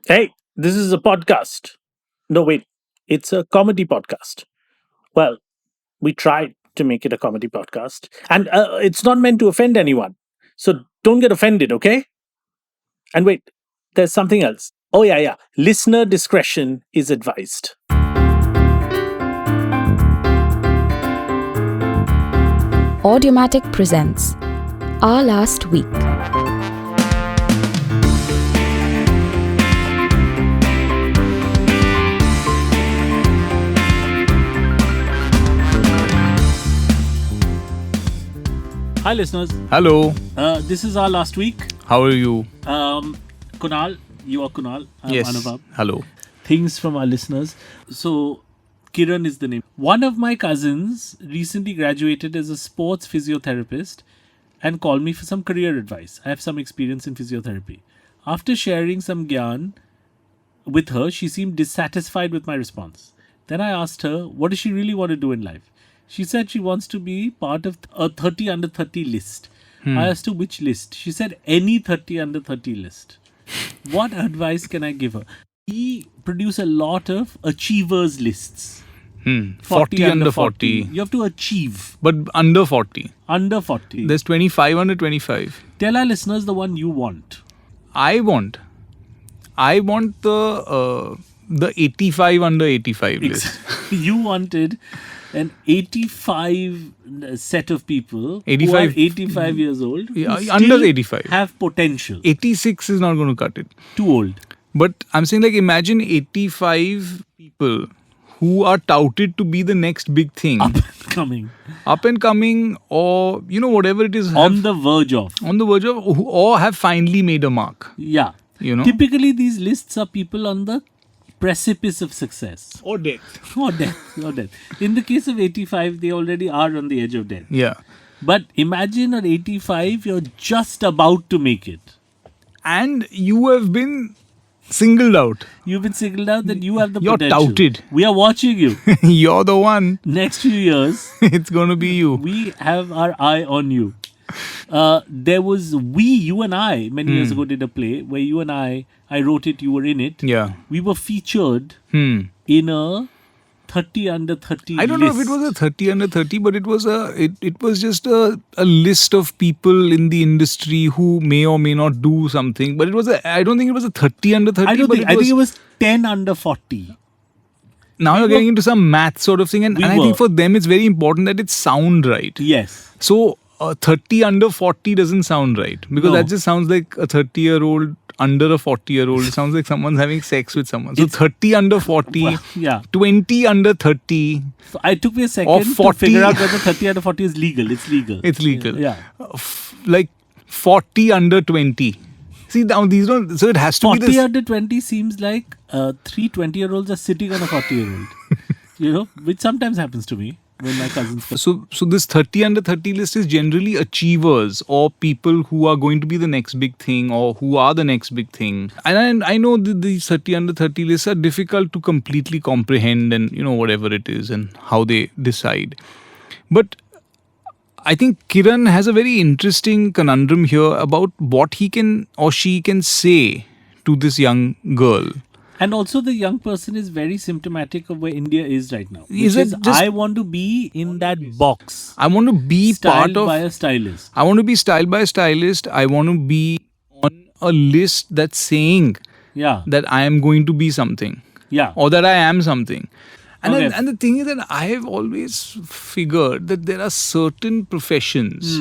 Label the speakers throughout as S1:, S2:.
S1: Hey, this is a podcast. No, wait, it's a comedy podcast. Well, we tried to make it a comedy podcast, and it's not meant to offend anyone. So don't get offended, okay? And wait, there's something else. Oh, yeah, yeah. Listener discretion is advised.
S2: Audiomatic presents Our Last Week.
S1: Hi, listeners.
S3: Hello,
S1: This is our last week.
S3: how are you?
S1: Kunal, you are Kunal. I'm
S3: Yes.
S1: Anuvab.
S3: Hello.
S1: Things from our listeners. So, Kiran is the name. One of my cousins recently graduated as a sports physiotherapist and called me for some career advice. I have some experience in physiotherapy. After sharing some gyan with her, she seemed dissatisfied with my response. Then I asked her, what does she really want to do in life? She said she wants to be part of a 30 under 30 list. I asked her which list. She said any 30 under 30 list. What advice can I give her? We produce a lot of achievers lists.
S3: 40 under 40.
S1: You have to achieve
S3: But under 40.
S1: under 40.
S3: There's 25 under 25.
S1: Tell our listeners the one you want.
S3: I want the 85 under 85 list.
S1: You wanted an 85 set of people
S3: 85
S1: who are 85 years old who
S3: Yeah,
S1: still
S3: under 85.
S1: have potential.
S3: 86 is not going to cut it.
S1: Too old.
S3: But I'm saying, like, imagine 85 people who are touted to be the next big thing.
S1: Up and coming.
S3: Up and coming, or, whatever it is,
S1: On the verge of.
S3: on the verge of, or have finally made a mark.
S1: Yeah.
S3: You know?
S1: Typically, these lists are people on the precipice of success.
S3: Or death.
S1: Or death. Or death. In the case of 85, they already are on the edge of death.
S3: Yeah.
S1: But imagine at 85, you're just about to make it.
S3: And you have been singled out.
S1: You've been singled out that you have the
S3: You're
S1: potential.
S3: touted.
S1: We are watching you.
S3: You're the one.
S1: Next few years,
S3: It's going to be you.
S1: we have our eye on you. There was you and I, many years ago, did a play where you and I wrote it, you were in it.
S3: Yeah.
S1: We were featured
S3: Hmm.
S1: in a 30 under 30
S3: I don't know if it was a 30 under 30, but it was it was just a list of people in the industry who may or may not do something. But I don't think it was a 30 under 30.
S1: I don't
S3: but
S1: think. I think it was 10 under 40.
S3: now you're getting into some math sort of thing, and
S1: We
S3: I
S1: were.
S3: think for them it's very important that it sound right.
S1: Yes.
S3: So 30 under 40 doesn't sound right, because
S1: No.
S3: that just sounds like a 30-year-old under a 40-year-old. It sounds like someone's having sex with someone. So
S1: It's-
S3: 30 under 40,
S1: Well, yeah.
S3: 20 under 30,
S1: So it took me a
S3: Or
S1: second to
S3: 40.
S1: figure out whether 30 under 40 is legal. It's legal.
S3: it's legal.
S1: Yeah.
S3: Like 40 under 20. See, now these don't. So it has to be
S1: 40
S3: this.
S1: under 20 seems like three 20-year-olds are sitting on a 40-year-old. Which sometimes happens to me when my cousins.
S3: So this 30 under 30 list is generally achievers or people who are going to be the next big thing or who are the next big thing. And I know these 30 under 30 lists are difficult to completely comprehend, and whatever it is and how they decide. But I think Kiran has a very interesting conundrum here about what he can or she can say to this young girl.
S1: And also, the young person is very symptomatic of where India is right now.
S3: Is
S1: which
S3: it just-
S1: I want to be in that box.
S3: I want to be
S1: Styled
S3: part of.
S1: by a stylist.
S3: I want to be styled by a stylist. I want to be on a list that's saying
S1: Yeah.
S3: that I am going to be something
S1: Yeah.
S3: or that I am something. And,
S1: Okay.
S3: and the thing is that I have always figured that there are certain professions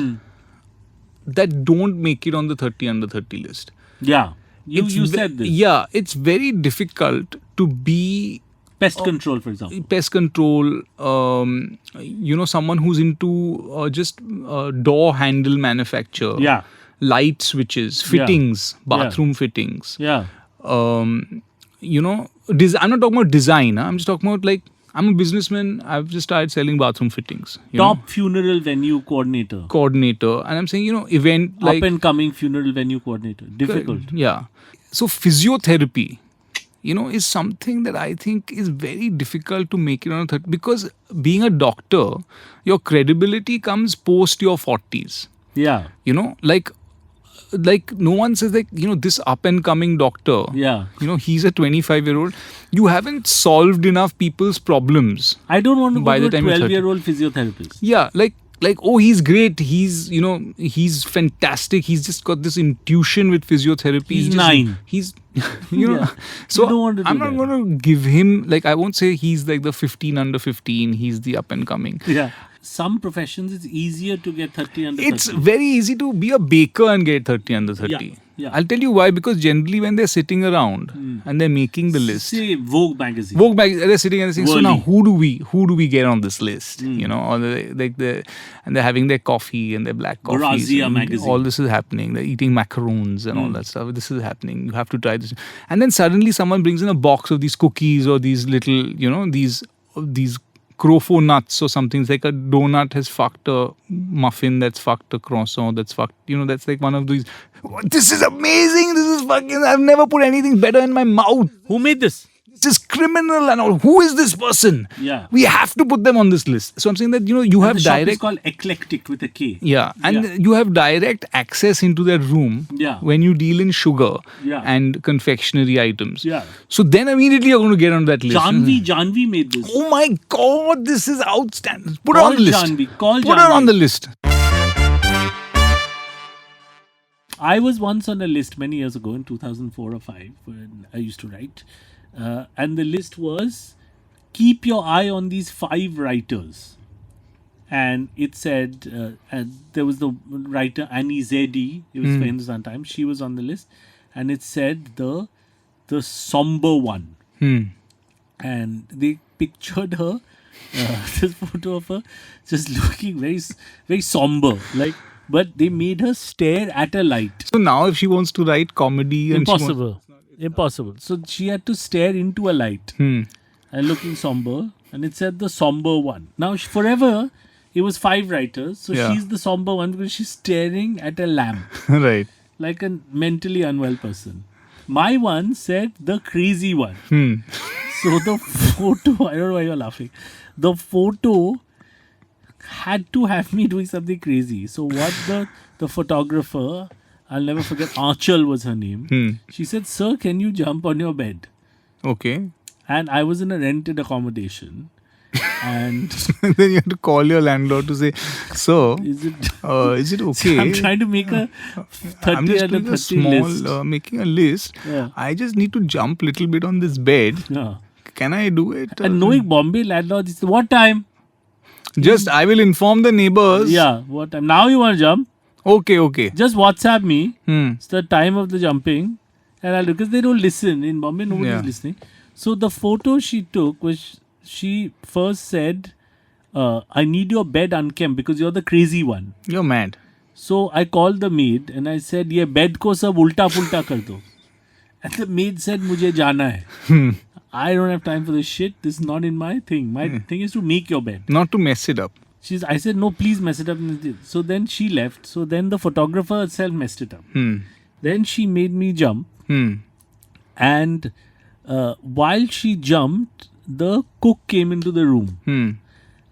S3: that don't make it on the 30 under 30 list.
S1: Yeah. You
S3: It's
S1: said this.
S3: Yeah, it's very difficult to be
S1: Pest control, for example.
S3: pest control, someone who's into just door handle manufacture,
S1: Yeah.
S3: light switches, fittings, bathroom fittings.
S1: Yeah.
S3: I'm not talking about design. I'm just talking about, like, I'm a businessman. I've just started selling bathroom fittings.
S1: Top funeral venue coordinator.
S3: Coordinator, and I'm saying, event like
S1: Up and coming funeral venue coordinator. Difficult.
S3: Yeah. So physiotherapy, is something that I think is very difficult to make it on a 30, because being a doctor, your credibility comes post your 40s.
S1: Yeah.
S3: Like like no one says like, this up and coming doctor.
S1: Yeah.
S3: He's a 25-year-old. You haven't solved enough people's problems.
S1: I don't want to
S3: By
S1: go
S3: the
S1: to a
S3: time you're
S1: 12-year-old physiotherapist.
S3: Yeah, like oh, he's great. He's fantastic. He's just got this intuition with physiotherapy.
S1: He's 9.
S3: He's
S1: Yeah.
S3: So
S1: You don't want to do
S3: I'm not
S1: that.
S3: going to give him, like, I won't say he's like the 15 under 15. He's the up and coming.
S1: Yeah. Some professions it's easier to get 30 under
S3: It's
S1: 30.
S3: very easy to be a baker and get 30 under 30.
S1: Yeah.
S3: I'll tell you why. Because generally when they're sitting around and they're making the list,
S1: Say Vogue magazine.
S3: Vogue back, they're sitting and they're saying, so now
S1: Whirly.
S3: who do we get on this list? Or and they're having their coffee and their black coffee.
S1: Grazia magazine.
S3: All this is happening. They're eating macaroons and all that stuff. This is happening. You have to try this. And then suddenly someone brings in a box of these cookies or these little, these crofo nuts or something. It's like a donut has fucked a muffin, that's fucked a croissant, that's fucked, that's like one of these. This is amazing. This is fucking, I've never put anything better in my mouth.
S1: Who made this?
S3: This is criminal and all. Who is this person?
S1: Yeah.
S3: We have to put them on this list. So I'm saying that, you have
S1: The shop is
S3: direct.
S1: called Eclectic with a K.
S3: Yeah. And
S1: Yeah.
S3: you have direct access into their room
S1: Yeah.
S3: when you deal in sugar
S1: Yeah.
S3: and confectionery items.
S1: Yeah.
S3: So then immediately you're going to get on that list.
S1: Janvi made this.
S3: Oh my God, this is outstanding. Put her
S1: Call
S3: on the list.
S1: Janvi. Call
S3: Put her
S1: Janvi.
S3: on the list.
S1: I was once on a list many years ago in 2004 or 5 when I used to write. And the list was keep your eye on these 5 writers. And it said, and there was the writer Annie Zedi, it was for Hindustan Times, she was on the list. And it said the somber one. And they pictured her, this photo of her, just looking very, very somber. But they made her stare at a light.
S3: So now if she wants to write comedy and
S1: Impossible. So she had to stare into a light and looking somber. And it said the somber one. Now forever, it was 5 writers. So
S3: Yeah.
S1: she's the somber one because she's staring at a lamp
S3: right.
S1: like a mentally unwell person. My one said the crazy one. So the photo, I don't know why you're laughing. The photo had to have me doing something crazy. So what the photographer, I'll never forget, Aanchal was her name. She said, "Sir, can you jump on your bed?"
S3: Okay.
S1: And I was in a rented accommodation. And
S3: And then you have to call your landlord to say, so,
S1: is it...
S3: is it okay?
S1: I'm trying to make a 30
S3: I'm just
S1: under
S3: doing
S1: 30
S3: a
S1: list.
S3: small, making a list.
S1: Yeah.
S3: I just need to jump a little bit on this bed.
S1: Yeah.
S3: Can I do it?
S1: And knowing Bombay landlords, it's what time?
S3: I will inform the neighbors.
S1: Yeah, what time? Now you want to jump?
S3: Okay.
S1: Just WhatsApp me.
S3: Hmm.
S1: It's the time of the jumping. And I'll do, because they don't listen. In Bombay, nobody's
S3: Yeah.
S1: listening. So the photo she took was, she first said, I need your bed unkempt because you're the crazy one.
S3: You're mad.
S1: So I called the maid and I said, ye bed ko sab ulta pulta kar do. And the maid said, mujhe jana hai. I don't have time for this shit. This is not in my thing. My thing is to make your bed.
S3: Not to mess it up.
S1: I said, no, please mess it up. So then she left. So then the photographer herself messed it up. Then she made me jump. And while she jumped, the cook came into the room.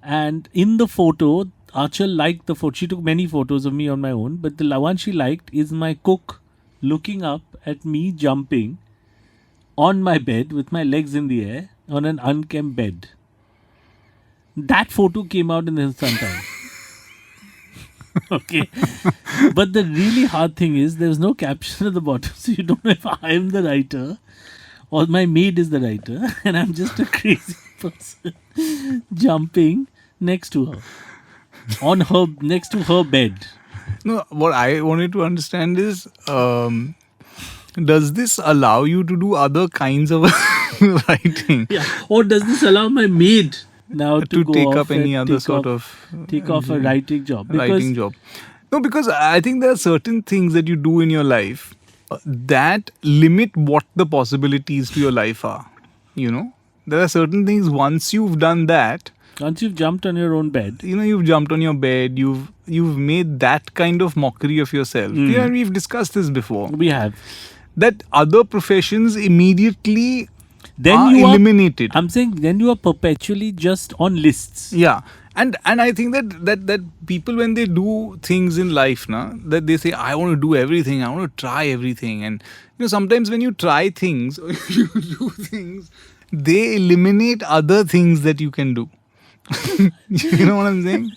S1: And in the photo, Aanchal liked the photo. She took many photos of me on my own. But the one she liked is my cook looking up at me jumping on my bed with my legs in the air on an unkempt bed. That photo came out in the Hindustan Times. Okay. But the really hard thing is there was no caption at the bottom. So you don't know if I am the writer or my maid is the writer. And I'm just a crazy person jumping next to her. Next to her bed.
S3: No, what I wanted to understand is, does this allow you to do other kinds of writing?
S1: Yeah. Or does this allow my maid now to go
S3: take
S1: off
S3: up any
S1: and
S3: other
S1: take
S3: sort
S1: off-
S3: of
S1: take off a writing job?
S3: writing job? No, because I think there are certain things that you do in your life that limit what the possibilities to your life are. There are certain things, once you've done that,
S1: Once you've jumped on your own bed,
S3: you've jumped on your bed, you've made that kind of mockery of yourself. We've discussed this before.
S1: we have.
S3: That other professions immediately
S1: Then
S3: are
S1: you
S3: eliminated.
S1: I'm saying then you are perpetually just on lists.
S3: Yeah. And I think that people, when they do things in life, that they say, I want to do everything, I want to try everything. And sometimes when you try things or you do things, they eliminate other things that you can do. You know what I'm saying?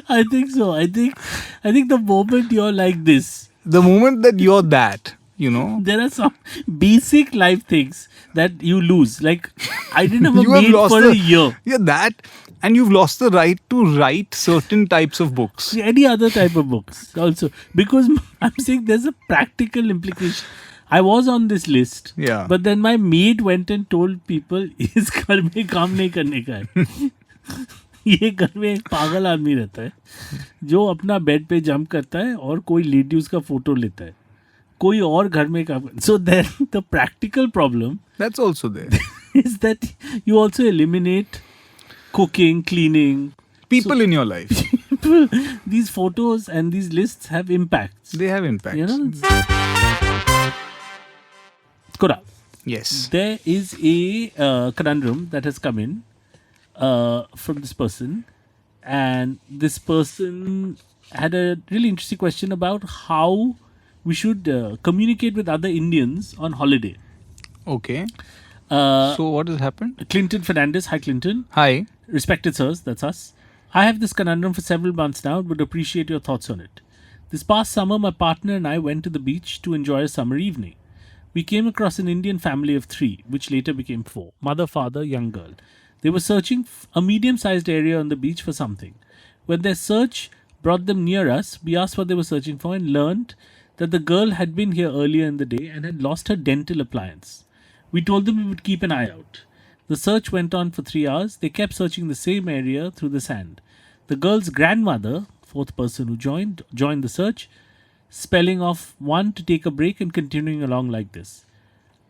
S1: I think so. I think the moment you're like this,
S3: The moment that you're that,
S1: there are some basic life things that you lose. Like, I didn't have a
S3: you have
S1: maid
S3: lost
S1: for a year.
S3: Yeah, that, and you've lost the right to write certain types of books.
S1: Any other type of books also. Because I'm saying there's a practical implication. I was on this list.
S3: Yeah.
S1: But then my maid went and told people, इस घर में काम नहीं करने का है. ये घर में एक पागल आदमी रहता है जो अपना बेड पे जंप करता है और कोई लेडी उसका फोटो लेता है. कोई और घर में काम. So then the practical problem
S3: That's also there.
S1: is that you also eliminate cooking, cleaning.
S3: People in your life.
S1: These photos and these lists have impacts.
S3: They have impact.
S1: Kunaal,
S3: Yes.
S1: there is a conundrum that has come in from this person, and this person had a really interesting question about how we should communicate with other Indians on holiday.
S3: Okay.
S1: Uh,
S3: So what has happened?
S1: Clinton Fernandez, hi Clinton.
S3: Hi.
S1: Respected sirs, that's us. I have this conundrum for several months now and would appreciate your thoughts on it. This past summer, my partner and I went to the beach to enjoy a summer evening. We came across an Indian family of 3, which later became 4. Mother, father, young girl. They were searching a medium-sized area on the beach for something. When their search brought them near us, we asked what they were searching for and learned that the girl had been here earlier in the day and had lost her dental appliance. We told them we would keep an eye out. The search went on for 3 hours. They kept searching the same area through the sand. The girl's grandmother, 4th person who joined the search, spelling off one to take a break and continuing along like this.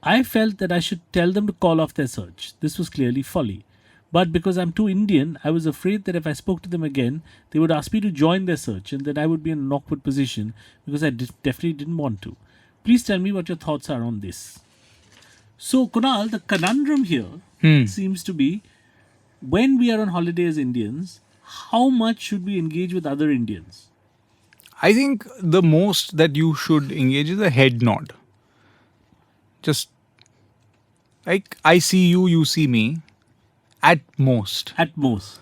S1: I felt that I should tell them to call off their search. This was clearly folly. But because I'm too Indian, I was afraid that if I spoke to them again, they would ask me to join their search and that I would be in an awkward position because I definitely didn't want to. Please tell me what your thoughts are on this. So, Kunaal, the conundrum here seems to be, when we are on holiday as Indians, how much should we engage with other Indians?
S3: I think the most that you should engage is a head nod. Just like, I see you, you see me. At most.
S1: At most.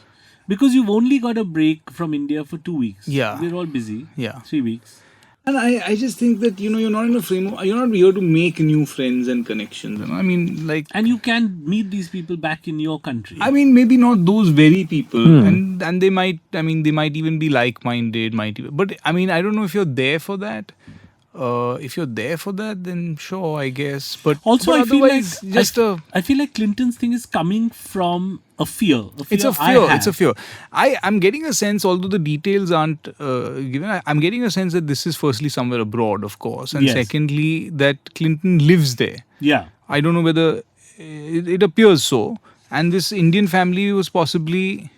S1: Because you've only got a break from India for 2 weeks.
S3: Yeah.
S1: We're all busy.
S3: Yeah.
S1: 3 weeks.
S3: And I just think that, you're not in a frame of, you're not here to make new friends and connections. I mean, like...
S1: And you can meet these people back in your country.
S3: I mean, maybe not those very people. And they might, they might even be like-minded. But, I mean, I don't know if you're there for that. If you're there for that, then sure, I guess. But
S1: also,
S3: but
S1: I feel like
S3: I
S1: feel like Clinton's thing is coming from a fear.
S3: It's a fear. It's a fear. I'm getting a sense, although the details aren't given, I'm getting a sense that this is firstly somewhere abroad, of course, and secondly that Clinton lives there.
S1: Yeah.
S3: I don't know whether it appears so. And this Indian family was possibly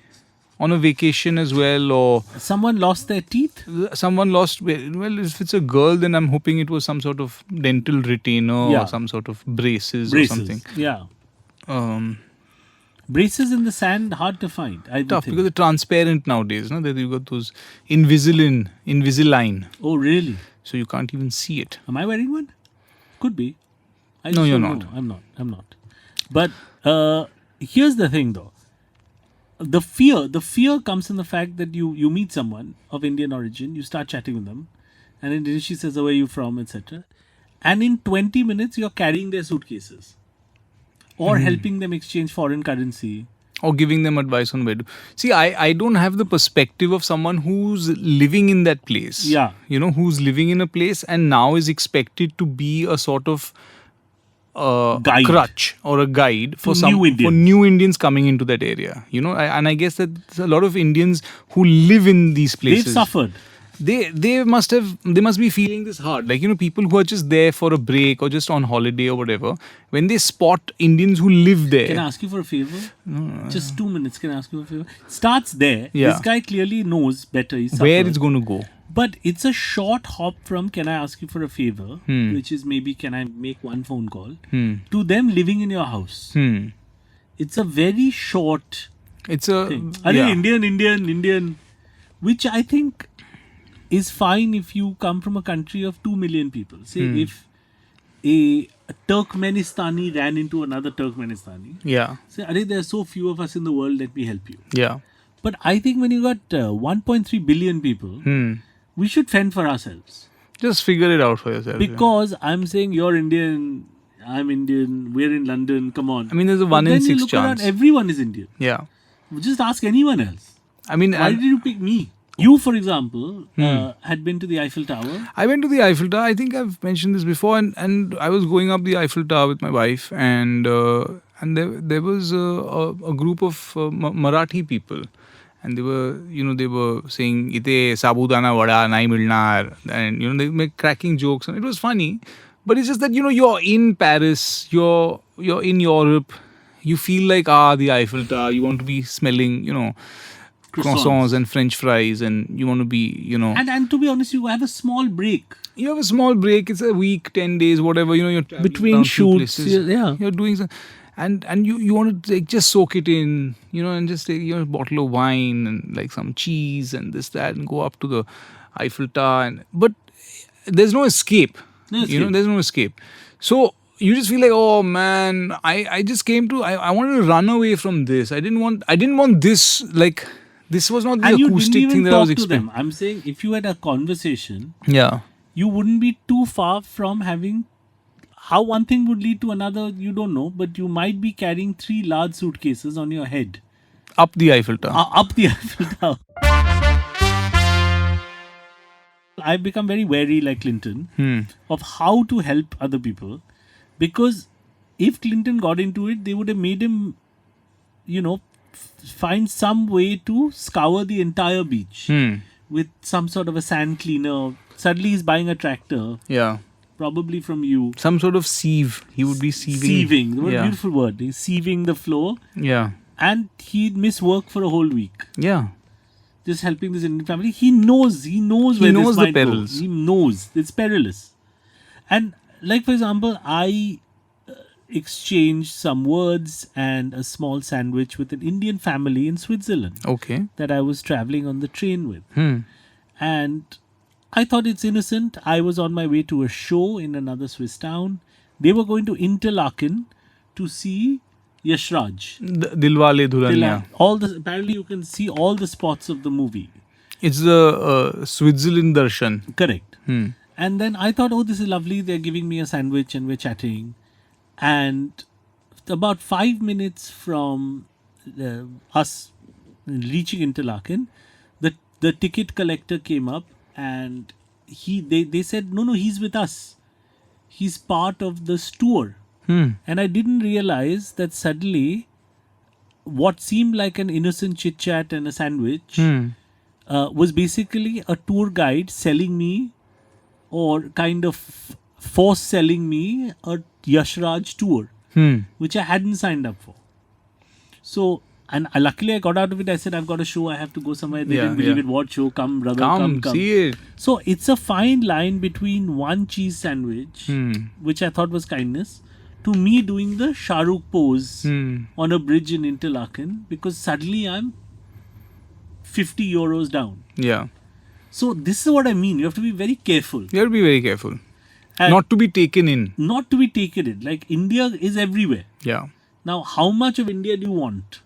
S3: on a vacation as well, or
S1: someone lost their teeth.
S3: Someone lost. Well, if it's a girl, then I'm hoping it was some sort of dental retainer or some sort of braces or something.
S1: Yeah. Braces in the sand, hard to find.
S3: Tough because they're transparent nowadays. No, that you've got those Invisalign.
S1: Oh, really?
S3: So you can't even see it.
S1: Am I wearing one? Could be.
S3: No, you're not.
S1: I'm not. But here's the thing, though. The fear comes in the fact that you meet someone of Indian origin, you start chatting with them, and then she says, "Where are you from?" etc. And in 20 minutes, you're carrying their suitcases, or helping them exchange foreign currency,
S3: or giving them advice on where to. See, I don't have the perspective of someone who's living in that place.
S1: Yeah,
S3: who's living in a place and now is expected to be a sort of crutch or a guide for new Indians coming into that area. And I guess that there's a lot of Indians who live in these places.
S1: They've suffered.
S3: They must be feeling this hard. Like, people who are just there for a break or just on holiday or whatever, when they spot Indians who live there.
S1: Can I ask you for a favor? Just 2 minutes. Can I ask you for a favor? Starts there.
S3: Yeah.
S1: This guy clearly knows better. He's suffered.
S3: Where it's going to go.
S1: But it's a short hop from "Can I ask you for a favor?" which is maybe "Can I make one phone call?" to them living in your house. It's a very short
S3: It's a
S1: thing. Indian, which I think is fine if you come from a country of 2 million people. Say if a Turkmenistani ran into another Turkmenistani,
S3: Yeah.
S1: say, Arey, there are so few of us in the world, let me help you.
S3: Yeah.
S1: But I think when you got 1.3 billion people, we should fend for ourselves.
S3: Just figure it out for yourself.
S1: Because I'm saying you're Indian, I'm Indian, we're in London, come on.
S3: I mean, there's a
S1: But
S3: 1 in
S1: then you
S3: 6
S1: look
S3: chance.
S1: around, everyone is Indian.
S3: Yeah.
S1: Just ask anyone else.
S3: I mean,
S1: Why did you pick me? You, for example, had been to the Eiffel Tower.
S3: I went to the Eiffel Tower. I think I've mentioned this before, and I was going up the Eiffel Tower with my wife, and there was a group of Marathi people, and they were saying "Ite sabudana vada nahi milnar," and they make cracking jokes, and it was funny. But it's just that you're in Paris, you're in Europe, you feel like the Eiffel Tower. You want to be smelling croissants and French fries, and you want to be
S1: And to be honest, you have a small break.
S3: You have a small break. It's a week, 10 days, whatever. You're traveling
S1: Between
S3: around few
S1: shoots,
S3: places.
S1: yeah.
S3: You're doing some, and you want to just soak it in, and just take a bottle of wine and like some cheese and this that, and go up to the Eiffel Tower. But there's no escape. There's no escape. So you just feel like, oh man, I just came to I wanted to run away from this. I didn't want this, like. This was not the
S1: And you didn't
S3: acoustic
S1: even
S3: thing that I was
S1: talk to
S3: expecting.
S1: them. I'm saying if you had a conversation,
S3: Yeah.
S1: you wouldn't be too far from having. How one thing would lead to another, you don't know, but you might be carrying 3 large suitcases on your head.
S3: Up the Eiffel Tower.
S1: Up the Eiffel Tower. I've become very wary, like Clinton, of how to help other people. Because if Clinton got into it, they would have made him, find some way to scour the entire beach with some sort of a sand cleaner. Suddenly he's buying a tractor,
S3: Yeah.
S1: probably from you.
S3: Some sort of sieve. He would be sieving.
S1: Sieving. What a
S3: Yeah.
S1: beautiful word. He's sieving the floor.
S3: Yeah.
S1: And he'd miss work for a whole week.
S3: Yeah.
S1: Just helping this Indian family. He knows where
S3: knows
S1: this
S3: the
S1: might
S3: perils.
S1: go. He knows. It's perilous. And like, for example, I exchanged some words and a small sandwich with an Indian family in Switzerland
S3: Okay.
S1: that I was traveling on the train with.
S3: Hmm.
S1: And I thought it's innocent. I was on my way to a show in another Swiss town. They were going to Interlaken to see Yashraj.
S3: Dilwale Dulhania.
S1: Apparently you can see all the spots of the movie.
S3: It's the Switzerland Darshan.
S1: Correct.
S3: Hmm.
S1: And then I thought, oh, this is lovely. They're giving me a sandwich and we're chatting. And about 5 minutes from us reaching Interlaken, the ticket collector came up and they said, no, he's with us. He's part of this tour. And I didn't realize that suddenly what seemed like an innocent chit chat and a sandwich was basically a tour guide selling me, or kind of force selling me, a Yashraj tour, which I hadn't signed up for. So, and luckily I got out of it. I said, I've got a show, I have to go somewhere. They didn't believe it. What show? Come, brother, come.
S3: See it.
S1: So, it's a fine line between one cheese sandwich, which I thought was kindness, to me doing the Shahrukh pose on a bridge in Interlaken, because suddenly I'm 50 euros down.
S3: Yeah.
S1: So, this is what I mean. You have to be very careful.
S3: You have to be very careful.
S1: And
S3: Not to be taken in.
S1: not to be taken in. Like, India is everywhere.
S3: Yeah.
S1: Now, how much of India do you want?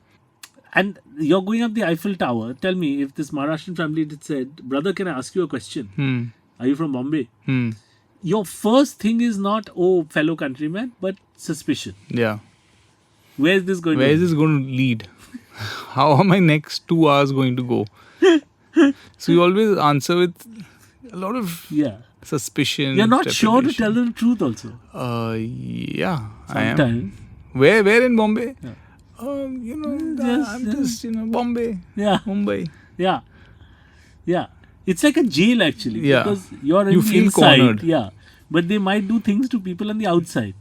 S1: And you're going up the Eiffel Tower. Tell me, if this Maharashtrian family had said, brother, can I ask you a question? Are you from Bombay? Your first thing is not, oh, fellow countryman, but suspicion.
S3: Yeah.
S1: Where is this going
S3: Where
S1: to
S3: is this going to lead? How are my next 2 hours going to go? So you always answer with a lot of
S1: Yeah.
S3: suspicion.
S1: You're not sure to
S3: trepidation.
S1: tell them the truth also.
S3: Yeah, I am.
S1: Sometimes.
S3: Where in Bombay?
S1: Yeah.
S3: I'm just, Bombay,
S1: Yeah.
S3: Mumbai.
S1: Yeah. Yeah. It's like a jail actually.
S3: Yeah.
S1: Because you're on
S3: You
S1: the
S3: feel
S1: inside.
S3: cornered.
S1: Yeah. But they might do things to people on the outside.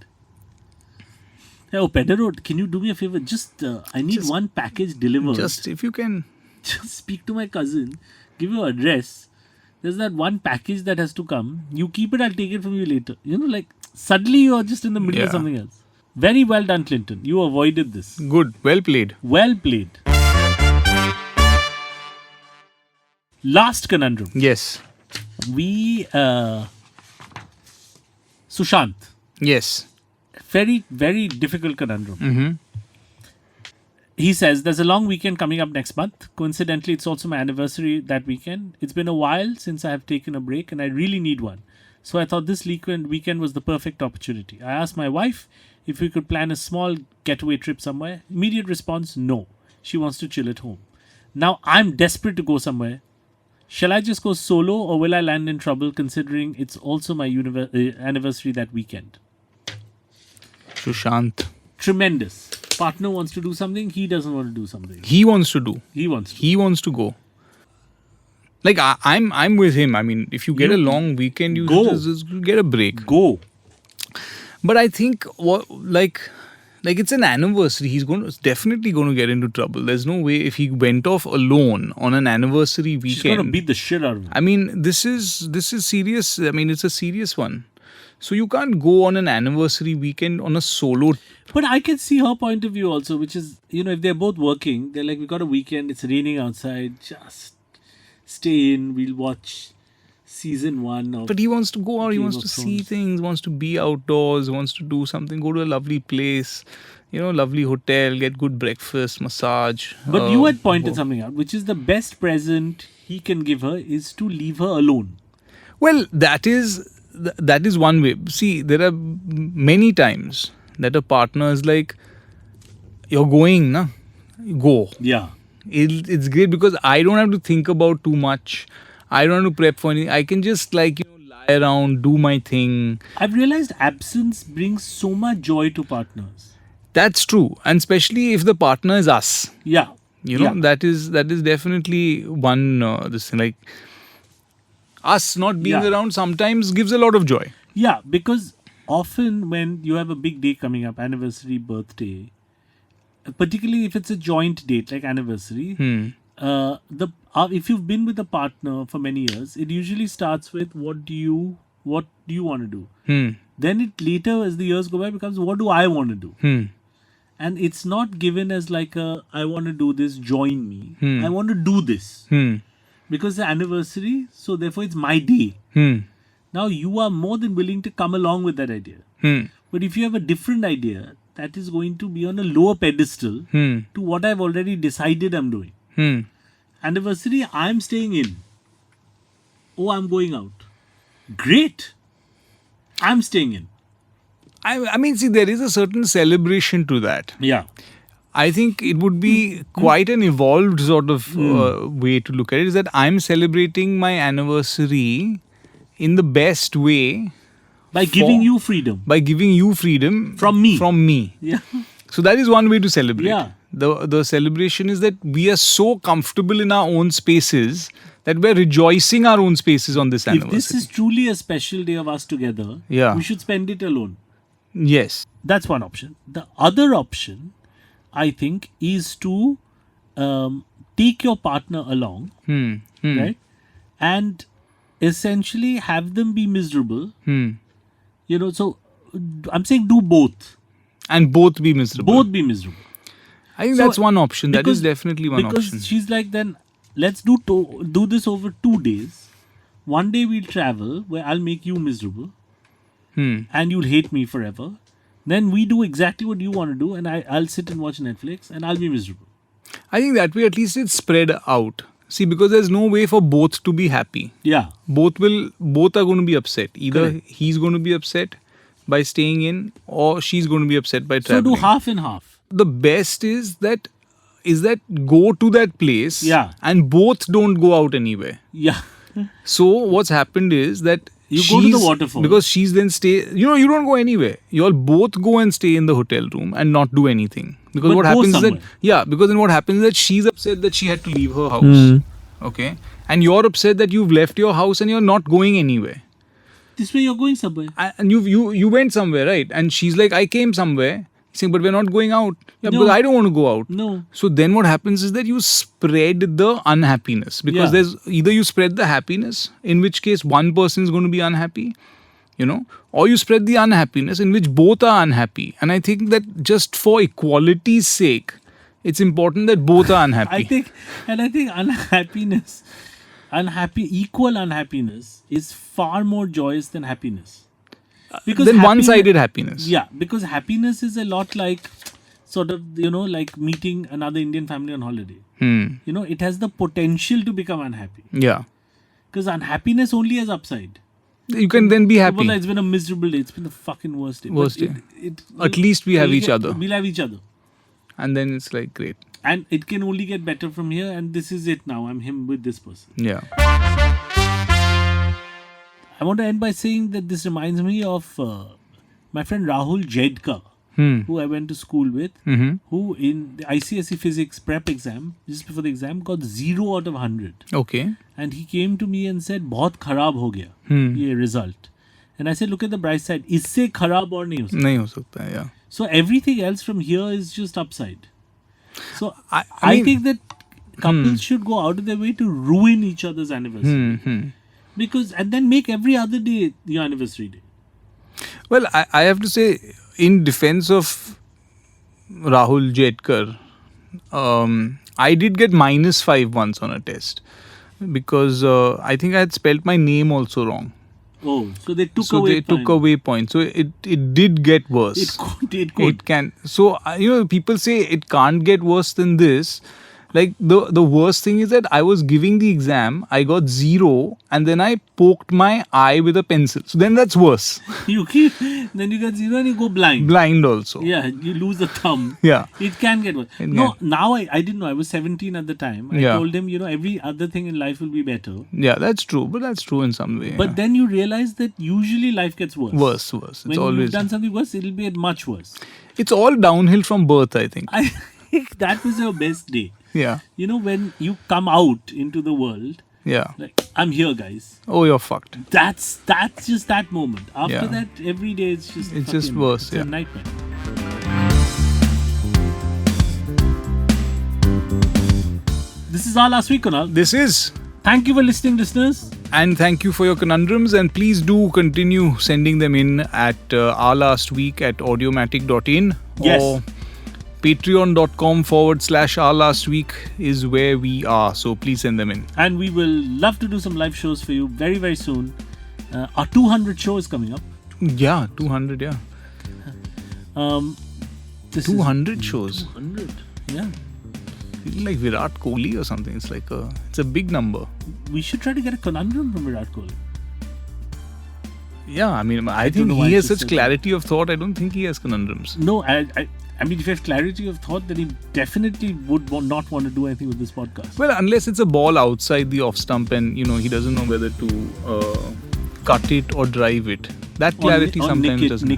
S1: Hey, oh, Pedro, can you do me a favor? Just, I need one package delivered.
S3: Just if you can.
S1: Just speak to my cousin, give your address. There's that one package that has to come. You keep it, I'll take it from you later. Like suddenly you're just in the middle of
S3: Yeah.
S1: something else. Very well done, Clinton. You avoided this.
S3: Good. Well played.
S1: Well played. Last conundrum.
S3: Yes.
S1: Sushant.
S3: Yes.
S1: Very, very difficult conundrum.
S3: Mm-hmm.
S1: He says, there's a long weekend coming up next month. Coincidentally, it's also my anniversary that weekend. It's been a while since I have taken a break and I really need one. So I thought this weekend was the perfect opportunity. I asked my wife if we could plan a small getaway trip somewhere. Immediate response, no. She wants to chill at home. Now I'm desperate to go somewhere. Shall I just go solo or will I land in trouble considering it's also my anniversary that weekend?
S3: Sushant.
S1: Tremendous. Partner wants to do something, he doesn't want to do something.
S3: He wants to do.
S1: He wants to.
S3: He wants to go. Like I'm with him. I mean, if you get a long weekend, you
S1: Go.
S3: just get a break.
S1: Go.
S3: But I think like it's an anniversary. He's definitely going to get into trouble. There's no way if he went off alone on an anniversary weekend.
S1: She's going to beat the shit out of him.
S3: I mean, this is serious. I mean, it's a serious one. So you can't go on an anniversary weekend on a solo.
S1: But I can see her point of view also, which is, if they're both working, they're like, we got a weekend, it's raining outside, just stay in, we'll watch season 1 of...
S3: But he wants to go out, he
S1: Game
S3: wants
S1: of
S3: to
S1: Thrones.
S3: see things, wants to be outdoors, wants to do something, go to a lovely place, lovely hotel, get good breakfast, massage.
S1: But you had pointed something out, which is the best present he can give her is to leave her alone.
S3: Well, that is one way. See, there are many times that a partner is like, you're going, na? Go.
S1: Yeah.
S3: It's great because I don't have to think about too much. I don't have to prep for anything. I can just lie around, do my thing.
S1: I've realized absence brings so much joy to partners.
S3: That's true. And especially if the partner is us.
S1: Yeah.
S3: That is definitely one this thing. Like us not being around sometimes gives a lot of joy.
S1: Yeah, because often when you have a big day coming up, anniversary, birthday, particularly if it's a joint date like anniversary, if you've been with a partner for many years, it usually starts with what do you want to do? Then it later, as the years go by, becomes what do I want to do? And it's not given as like I want to do this, join me. I want to do this. Because the anniversary, so therefore it's my day. Now you are more than willing to come along with that idea. But if you have a different idea, that is going to be on a lower pedestal to what I've already decided I'm doing. Anniversary, I'm staying in. Oh, I'm going out. Great. I'm staying in.
S3: I mean, see, there is a certain celebration to that.
S1: Yeah.
S3: I think it would be quite an evolved sort of way to look at it. Is that I'm celebrating my anniversary in the best way.
S1: By giving you freedom.
S3: By giving you freedom.
S1: From me.
S3: From me.
S1: Yeah.
S3: So that is one way to celebrate.
S1: Yeah.
S3: The celebration is that we are so comfortable in our own spaces that we're rejoicing our own spaces on this anniversary.
S1: If this is truly a special day of us together, we should spend it alone.
S3: Yes.
S1: That's one option. The other option, I think, is to take your partner along, right? And essentially have them be miserable. So I'm saying do both.
S3: And both be miserable.
S1: Both be miserable.
S3: I think that's one option. That is definitely one option.
S1: Because she's like, then let's do this over 2 days. One day we'll travel where I'll make you miserable. And you'll hate me forever. Then we do exactly what you want to do, and I'll sit and watch Netflix, and I'll be miserable.
S3: I think that way at least it's spread out. See, because there's no way for both to be happy.
S1: Yeah.
S3: Both are going to be upset. Either
S1: Correct.
S3: he's going to be upset by staying in, or she's going to be upset by traveling.
S1: So do half and half.
S3: The best is that go to that place, and both don't go out anywhere.
S1: Yeah.
S3: So what's happened is that
S1: you go to the waterfall.
S3: Because she's then you don't go anywhere. You all both go and stay in the hotel room and not do anything. Because
S1: But
S3: what
S1: go
S3: happens is
S1: somewhere.
S3: that, because then what happens is that she's upset that she had to leave her house. Okay. And you're upset that you've left your house and you're not going anywhere.
S1: This way you're going somewhere.
S3: And you went somewhere, right? And she's like, I came somewhere. Saying, but we're not going out. Yeah,
S1: No.
S3: because I don't want to go out.
S1: No.
S3: So then what happens is that you spread the unhappiness. Because there's either you spread the happiness, in which case one person is going to be unhappy, or you spread the unhappiness in which both are unhappy. And I think that just for equality's sake, it's important that both are unhappy.
S1: I think unhappiness equal unhappiness is far more joyous than happiness.
S3: Then one-sided happiness.
S1: Yeah, because happiness is a lot like sort of, like meeting another Indian family on holiday. It has the potential to become unhappy.
S3: Yeah.
S1: Because unhappiness only has upside.
S3: You can then be happy.
S1: It's been a miserable day. It's been the fucking worst day.
S3: Worst
S1: But
S3: day. At least we have each other.
S1: We'll have each other.
S3: And then it's like, great.
S1: And it can only get better from here. And this is it now. I'm him with this person.
S3: Yeah.
S1: I want to end by saying that this reminds me of my friend Rahul Jedka, who I went to school with, who in the ICSE physics prep exam, just before the exam, got 0 out of 100.
S3: Okay.
S1: And he came to me and said, "बहुत खराब हो गया ये result." And I said, "Look at the bright side. इससे खराब और नहीं हो सकता."
S3: नहीं हो सकता है, yeah.
S1: So everything else from here is just upside. So I
S3: mean-
S1: think that couples should go out of their way to ruin each other's anniversary. And then make every other day your anniversary day.
S3: Well, I have to say, in defense of Rahul Jedkar, I did get -5 once on a test because I think I had spelt my name also wrong.
S1: Oh, so they took
S3: So
S1: away
S3: they took away points. So it did get worse.
S1: It could.
S3: It can. So people say it can't get worse than this. Like the worst thing is that I was giving the exam, I got 0, and then I poked my eye with a pencil. So then that's worse.
S1: Then you get 0 and you go blind.
S3: Blind also.
S1: Yeah, you lose a thumb.
S3: Yeah.
S1: It can get worse. No, now I didn't know. I was 17 at the time. I
S3: Yeah.
S1: told him, every other thing in life will be better.
S3: Yeah, that's true. But that's true in some way.
S1: But then you realize that usually life gets worse.
S3: Worse. It's
S1: When
S3: always.
S1: you've done something worse, it'll be much worse.
S3: It's all downhill from birth, I think.
S1: I think that was your best day.
S3: Yeah.
S1: When you come out into the world,
S3: Yeah.
S1: like, I'm here, guys.
S3: Oh, you're fucked.
S1: That's just that moment. After
S3: Yeah.
S1: that, every day it's just
S3: worse,
S1: it's a nightmare. This is our last week, Kunaal.
S3: This is.
S1: Thank you for listening, listeners.
S3: And thank you for your conundrums. And please do continue sending them in at ourlastweek@audiomatic.in.
S1: Yes.
S3: Or patreon.com/ourlastweek is where we are. So please send them in.
S1: And we will love to do some live shows for you very, very soon. Our 200 show is coming up.
S3: Yeah, 200, yeah.
S1: This
S3: 200
S1: is
S3: shows.
S1: 200, yeah.
S3: Feeling like Virat Kohli or something. It's like it's a big number.
S1: We should try to get a conundrum from Virat Kohli.
S3: Yeah, I mean, I
S1: don't
S3: think
S1: know why
S3: he
S1: I
S3: has
S1: just
S3: such
S1: said
S3: clarity of thought. I don't think he has conundrums.
S1: No, I mean, if he has clarity of thought, then he definitely would not want to do anything with this podcast.
S3: Well, unless it's a ball outside the off stump and, he doesn't know whether to cut it or drive it. That clarity
S1: or
S3: sometimes
S1: nick
S3: doesn't.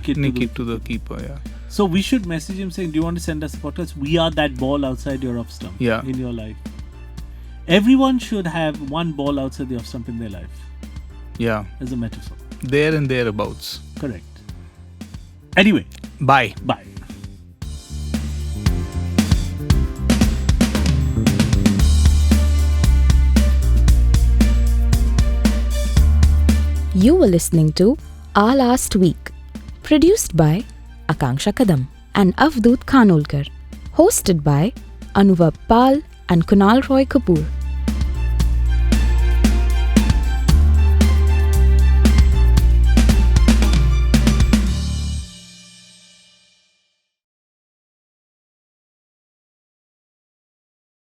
S1: it
S3: to the keeper, yeah.
S1: So we should message him saying, do you want to send us a podcast? We are that ball outside your off stump in your life. Everyone should have one ball outside the off stump in their life.
S3: Yeah.
S1: As a metaphor.
S3: There and thereabouts.
S1: Correct. Anyway.
S3: Bye.
S1: Bye.
S2: You were listening to Our Last Week, produced by Akanksha Kadam and Avdoot Khanolkar, hosted by Anuvab Pal and Kunaal Roy Kapoor.